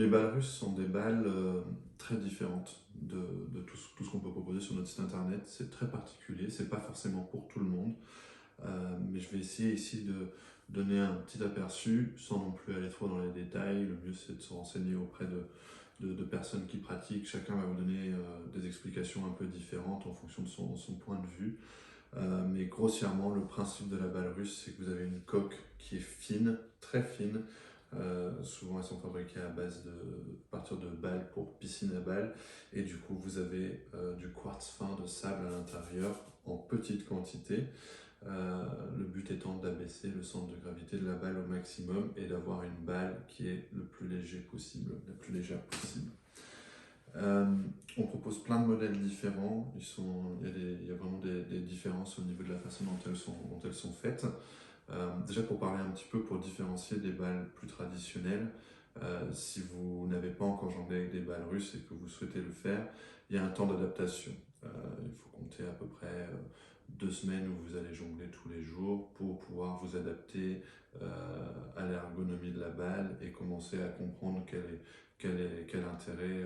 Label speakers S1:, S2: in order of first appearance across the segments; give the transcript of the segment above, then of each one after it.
S1: Les balles russes sont des balles très différentes de tout ce qu'on peut proposer sur notre site internet. C'est très particulier, c'est pas forcément pour tout le monde. Mais je vais essayer ici de donner un petit aperçu sans non plus aller trop dans les détails. Le mieux c'est de se renseigner auprès de personnes qui pratiquent. Chacun va vous donner des explications un peu différentes en fonction de son point de vue. Mais grossièrement, le principe de la balle russe, c'est que vous avez une coque qui est fine, très fine. Souvent, elles sont fabriquées à base à partir de balles pour piscine à balles. Et du coup, vous avez du quartz fin de sable à l'intérieur en petite quantité. Le but étant d'abaisser le centre de gravité de la balle au maximum et d'avoir une balle qui est le plus léger possible, la plus légère possible. Euh, on propose plein de modèles différents. Il y a vraiment des différences au niveau de la façon dont elles sont faites. Déjà pour parler un petit peu, pour différencier des balles plus traditionnelles, si vous n'avez pas encore jonglé avec des balles russes et que vous souhaitez le faire, il y a un temps d'adaptation. Il faut compter à peu près 2 semaines où vous allez jongler tous les jours pour pouvoir vous adapter à l'ergonomie de la balle et commencer à comprendre quel intérêt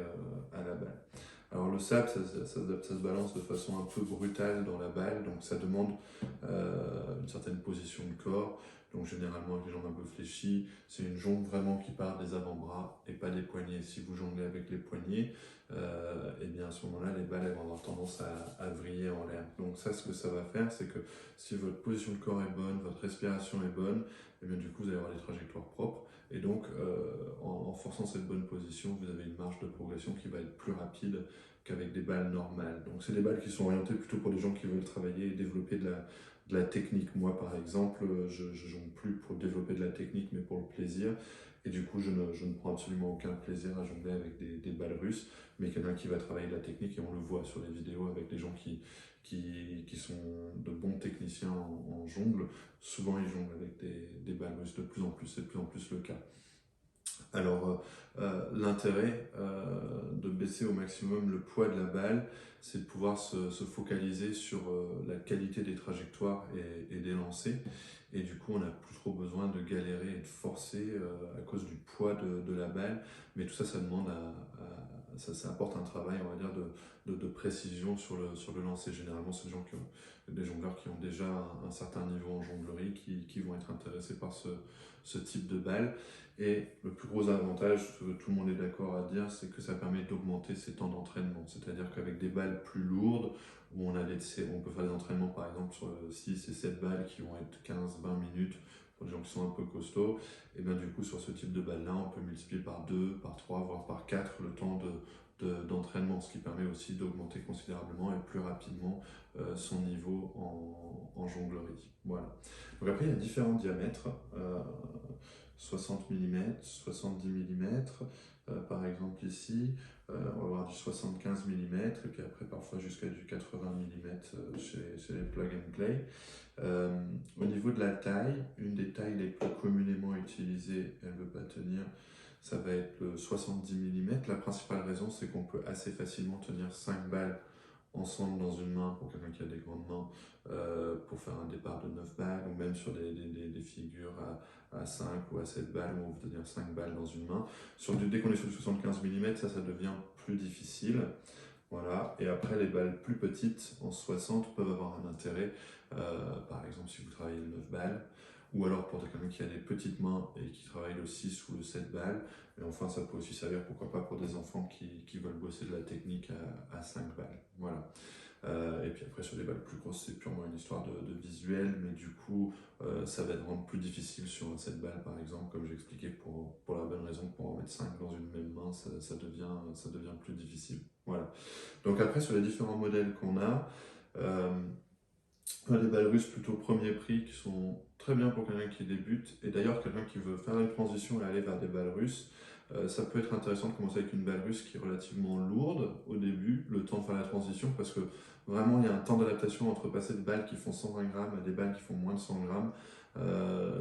S1: à la balle. Alors le sable, ça se balance de façon un peu brutale dans la balle, donc ça demande une certaine position de corps. Donc généralement avec les jambes un peu fléchies, c'est une jongle vraiment qui part des avant-bras et pas des poignets. Si vous jonglez avec les poignets, et bien à ce moment-là, les balles elles vont avoir tendance à vriller en l'air. Donc ça, ce que ça va faire, c'est que si votre position de corps est bonne, votre respiration est bonne, et bien du coup vous allez avoir des trajectoires propres. Et donc en forçant cette bonne position, vous avez une marge de progression qui va être plus rapide qu'avec des balles normales. Donc c'est des balles qui sont orientées plutôt pour des gens qui veulent travailler et développer de la technique. Moi par exemple, je jongle plus pour développer de la technique mais pour le plaisir. Et du coup, je ne prends absolument aucun plaisir à jongler avec des balles russes, mais quelqu'un qui va travailler de la technique, et on le voit sur les vidéos avec les gens qui sont de bons techniciens en jongle. Souvent, ils jonglent avec des balles russes de plus en plus, c'est de plus en plus le cas. Alors, l'intérêt de baisser au maximum le poids de la balle, c'est de pouvoir se focaliser sur la qualité des trajectoires et des lancers. Et du coup, on n'a plus trop besoin de galérer et de forcer à cause du poids de la balle. Mais tout ça, ça demande ça apporte un travail, on va dire, de précision sur le lancer. Généralement, c'est des jongleurs qui ont déjà un certain niveau en jonglerie qui vont être intéressés par ce type de balle. Et le plus gros avantage, ce que tout le monde est d'accord à dire, c'est que ça permet d'augmenter ses temps d'entraînement. C'est-à-dire qu'avec des balles plus lourdes, où on peut faire des entraînements par exemple sur 6 et 7 balles qui vont être 15-20 minutes pour des gens qui sont un peu costauds, et bien du coup sur ce type de balles-là, on peut multiplier par 2, par 3, voire par 4 le temps d'entraînement, ce qui permet aussi d'augmenter considérablement et plus rapidement son niveau en jonglerie. Voilà. Donc après, il y a différents diamètres. 60 mm, 70 mm, par exemple ici, on va avoir du 75 mm, et puis après parfois jusqu'à du 80 mm chez les plug and play. Au niveau de la taille, une des tailles les plus communément utilisées, elle ne veut pas tenir, ça va être le 70 mm. La principale raison, c'est qu'on peut assez facilement tenir 5 balles ensemble dans une main pour quelqu'un qui a des grandes mains, pour faire un départ de 9 balles, ou même sur des figures à 5 ou à 7 balles où on veut tenir 5 balles dans une main. Dès qu'on est sur du 75 mm, ça devient plus difficile. Voilà. Et après, les balles plus petites, en 60, peuvent avoir un intérêt. Par exemple, si vous travaillez le 9 balles, ou alors pour quelqu'un qui a des petites mains et qui travaille le 6 ou le 7 balles. Et enfin, ça peut aussi servir, pourquoi pas, pour des enfants qui veulent bosser de la technique à 5 balles. Voilà. Et puis après, sur les balles plus grosses, c'est purement une histoire de visuel, mais du coup, ça va être vraiment plus difficile sur un 7 balles, par exemple, comme j'expliquais, pour la bonne raison que pour en mettre 5 dans une même main, ça devient plus difficile. Voilà. Donc après, sur les différents modèles qu'on a, on a des balles russes plutôt premier prix qui sont très bien pour quelqu'un qui débute. Et d'ailleurs, quelqu'un qui veut faire une transition et aller vers des balles russes, ça peut être intéressant de commencer avec une balle russe qui est relativement lourde au début, le temps de faire la transition, parce que vraiment il y a un temps d'adaptation entre passer de balles qui font 120 grammes à des balles qui font moins de 100 grammes.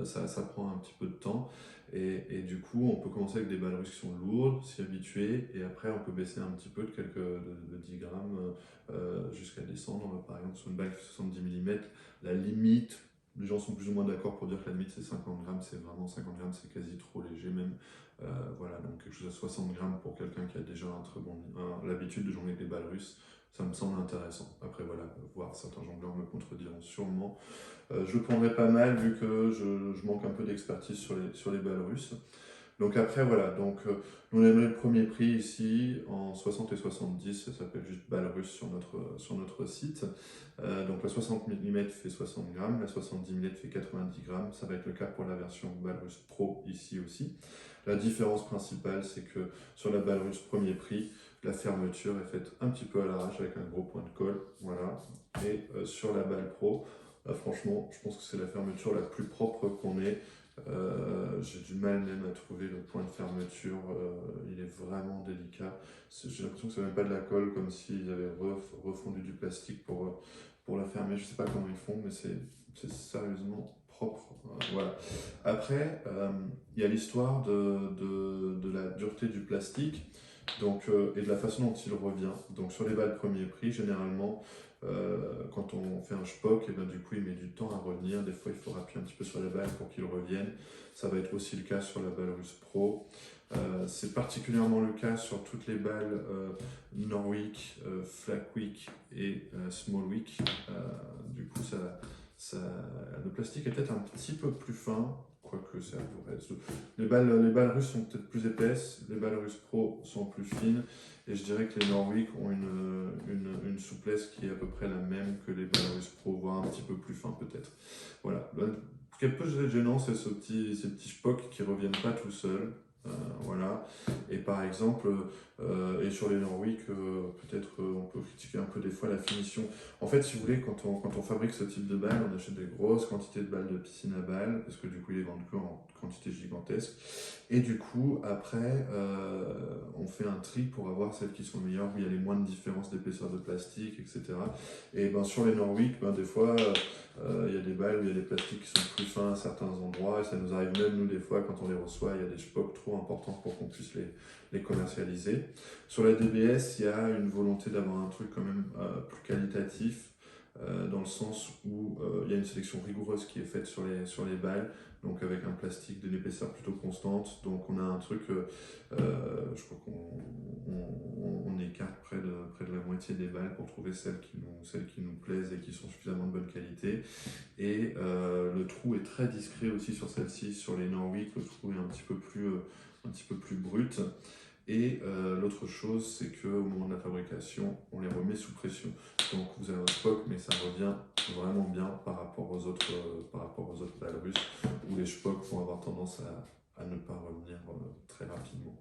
S1: Ça prend un petit peu de temps. Et du coup, on peut commencer avec des balles russes qui sont lourdes, s'y habituer, et après on peut baisser un petit peu de 10 grammes jusqu'à descendre. Par exemple, sur une balle qui fait 70 mm, la limite les gens sont plus ou moins d'accord pour dire que la limite c'est 50 grammes, c'est vraiment 50 grammes, c'est quasi trop léger même. Voilà, donc quelque chose à 60 grammes pour quelqu'un qui a déjà l'habitude de jongler avec des balles russes, ça me semble intéressant. Après voilà, voir certains jongleurs me contrediront sûrement. Je prendrais pas mal vu que je manque un peu d'expertise sur les balles russes. Donc après voilà, donc nous on a donné le premier prix ici en 60 et 70, ça s'appelle juste balle russe sur notre site. Donc la 60 mm fait 60 grammes, la 70 mm fait 90 grammes, ça va être le cas pour la version balle russe pro ici aussi. La différence principale c'est que sur la balle russe premier prix, la fermeture est faite un petit peu à l'arrache avec un gros point de colle, voilà. Et sur la balle pro, là, franchement je pense que c'est la fermeture la plus propre qu'on ait. J'ai du mal même à trouver le point de fermeture, il est vraiment délicat. J'ai l'impression que c'est même pas de la colle, comme s'ils avaient refondu du plastique pour la fermer. Je sais pas comment ils font, mais c'est sérieusement propre. Voilà. Après, il y a l'histoire de la dureté du plastique donc, et de la façon dont il revient. Donc sur les balles premier prix, généralement, quand on fait un Spock, et ben, du coup il met du temps à revenir, des fois il faut appuyer un petit peu sur la balle pour qu'il revienne, ça va être aussi le cas sur la balle russe pro. C'est particulièrement le cas sur toutes les balles Norwick, Flakwick et Smallwick. Du coup le plastique est peut-être un petit peu plus fin, quoique c'est à peu près. Les balles russes sont peut-être plus épaisses, les balles russes pro sont plus fines, et je dirais que les Norwick ont une souplesse qui est à peu près la même que les balles russes pro, voire un petit peu plus fin peut-être. Voilà. Ce qui est un peu gênant, c'est ces petits spocks qui ne reviennent pas tout seuls. Voilà. Et par exemple, et sur les Norwick, peut-être on peut critiquer un peu des fois la finition. En fait, si vous voulez, quand on fabrique ce type de balles, on achète des grosses quantités de balles de piscine à balles, parce que du coup, ils les vendent que en quantité gigantesque. Et du coup, après, on fait un tri pour avoir celles qui sont meilleures, où il y a les moins de différences d'épaisseur de plastique, etc. Et ben, sur les Norwick, ben, des fois, il y a des balles où il y a des plastiques qui sont plus fins à certains endroits, et ça nous arrive même, nous, des fois, quand on les reçoit, il y a des spocks trop importants pour qu'on puisse les commercialiser. Sur la DBS, il y a une volonté d'avoir un truc quand même plus qualitatif, dans le sens où il y a une sélection rigoureuse qui est faite sur les balles, donc avec un plastique d'une épaisseur plutôt constante. Donc on a un truc, je crois qu'on écarte près de la moitié des balles pour trouver celles qui nous plaisent et qui sont suffisamment de bonne qualité. Et le trou est très discret aussi sur celle-ci, sur les Norwick, le trou est un petit peu plus brut. Et l'autre chose, c'est qu'au moment de la fabrication, on les remet sous pression. Donc vous avez un Spock, mais ça revient vraiment bien par rapport aux autres balles russes, où les Spock vont avoir tendance à ne pas revenir très rapidement.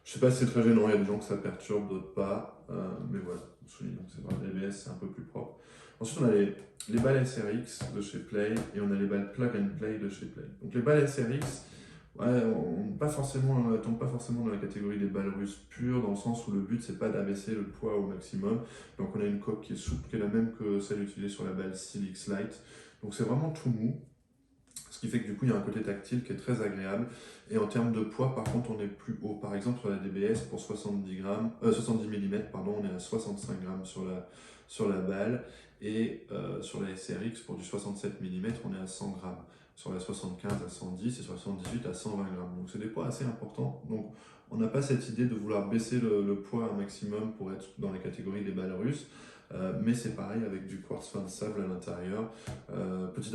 S1: Je sais pas si c'est très gênant, il y a des gens que ça perturbe, d'autres pas, mais voilà, soulignons que c'est vrai, les BS c'est un peu plus propre. Ensuite on a les balles SRX de chez Play, et on a les balles Plug and Play de chez Play. Donc les balles SRX, ouais, on tombe pas forcément dans la catégorie des balles russes pures, dans le sens où le but c'est pas d'abaisser le poids au maximum. Donc on a une coque qui est souple, qui est la même que celle utilisée sur la balle Silix Lite. Donc c'est vraiment tout mou, ce qui fait que du coup il y a un côté tactile qui est très agréable. Et en termes de poids, par contre, on est plus haut. Par exemple sur la DBS pour 70 mm, pardon, on est à 65 grammes sur la balle. Et sur la SRX pour du 67 mm, on est à 100 grammes. Sur la 75 à 110 et sur la 78 à 120 grammes. Donc c'est des poids assez importants. Donc on n'a pas cette idée de vouloir baisser le poids un maximum pour être dans la catégorie des balles russes. Mais c'est pareil avec du quartz fin de sable à l'intérieur. Petit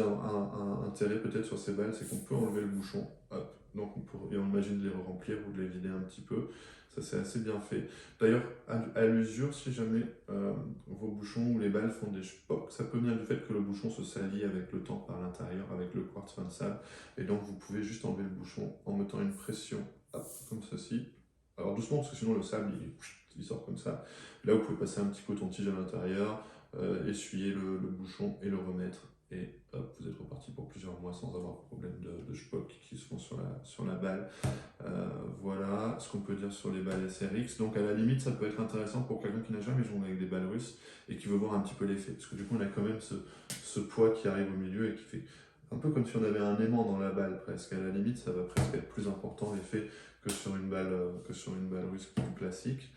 S1: intérêt peut-être sur ces balles, c'est qu'on peut enlever le bouchon. Hop. Donc et on imagine de les remplir ou de les vider un petit peu. Ça c'est assez bien fait. D'ailleurs, à l'usure, si jamais vos bouchons ou les balles font des spocs, ça peut venir du fait que le bouchon se salit avec le temps par l'intérieur, avec le quartz fin de sable. Et donc vous pouvez juste enlever le bouchon en mettant une pression, hop, comme ceci. Alors doucement, parce que sinon le sable il sort comme ça. Là, vous pouvez passer un petit coton-tige à l'intérieur, essuyer le bouchon et le remettre. Et hop, vous êtes reparti pour plusieurs mois sans avoir de problème de spock qui se font sur la balle. Voilà ce qu'on peut dire sur les balles SRX. Donc à la limite, ça peut être intéressant pour quelqu'un qui n'a jamais joué avec des balles russes et qui veut voir un petit peu l'effet. Parce que du coup, on a quand même ce poids qui arrive au milieu et qui fait un peu comme si on avait un aimant dans la balle presque. À la limite, ça va presque être plus important l'effet que sur une balle russe plus classique.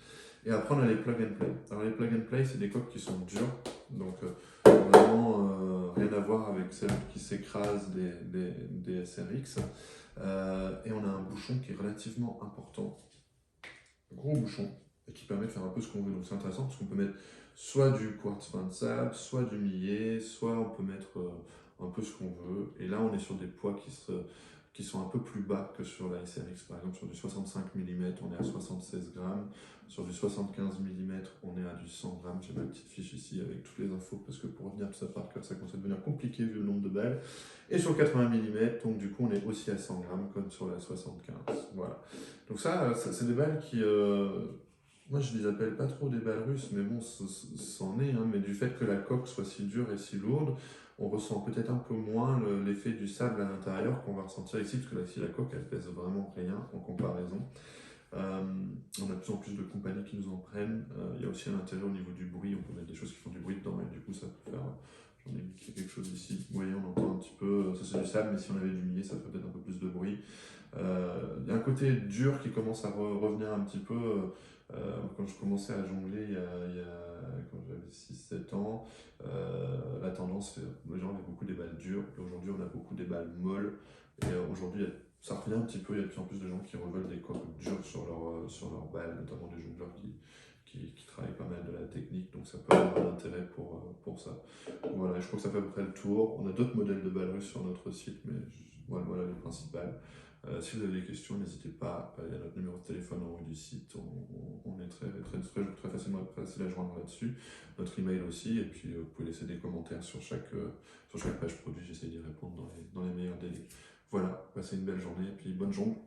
S1: Et après, on a les plug and play. Alors les plug and play, c'est des coques qui sont dures, donc vraiment rien à à voir avec celle qui s'écrase des SRX. Et on a un bouchon qui est relativement important, un gros bouchon, et qui permet de faire un peu ce qu'on veut. Donc c'est intéressant parce qu'on peut mettre soit du quartz fin de sable, soit du millet, soit on peut mettre un peu ce qu'on veut. Et là on est sur des poids qui sont un peu plus bas que sur la SRX. Par exemple sur du 65 mm on est à 76 grammes, sur du 75 mm on est à du 100 grammes. J'ai ma petite fiche ici avec toutes les infos parce que pour revenir tout ça par cœur ça commence à devenir compliqué vu le nombre de balles. Et sur le 80 mm, donc du coup on est aussi à 100 grammes comme sur la 75. Voilà. Donc ça c'est des balles qui... moi, je les appelle pas trop des balles russes, mais bon, c'en est, hein. Mais du fait que la coque soit si dure et si lourde, on ressent peut-être un peu moins l'effet du sable à l'intérieur qu'on va ressentir ici, parce que là, ici, la coque, elle pèse vraiment rien en comparaison. On a de plus en plus de compagnies qui nous en prennent. Il y a aussi à l'intérieur, au niveau du bruit, on peut mettre des choses qui font du bruit dedans, et du coup, ça peut faire... J'en ai quelque chose ici. Vous voyez, on entend un petit peu... Ça, c'est du sable, mais si on avait du millet, ça ferait peut-être un peu plus de bruit. Il y a un côté dur qui commence à revenir un petit peu. Quand je commençais à jongler quand j'avais 6-7 ans, la tendance, les gens avaient beaucoup des balles dures. Et aujourd'hui, on a beaucoup des balles molles. Et aujourd'hui, ça revient un petit peu. Il y a de plus en plus de gens qui reveulent des coques dures sur leurs balles, notamment des jongleurs qui travaillent pas mal de la technique. Donc ça peut avoir un intérêt pour ça. Voilà, je crois que ça fait à peu près le tour. On a d'autres modèles de balles russes sur notre site, mais voilà les principales. Si vous avez des questions, n'hésitez pas, il y a notre numéro de téléphone en haut du site, on est très facilement facile à joindre là-dessus, notre email aussi, et puis vous pouvez laisser des commentaires sur chaque page produit, j'essaie d'y répondre dans les meilleurs délais. Voilà, passez une belle journée, et puis bonne jongle.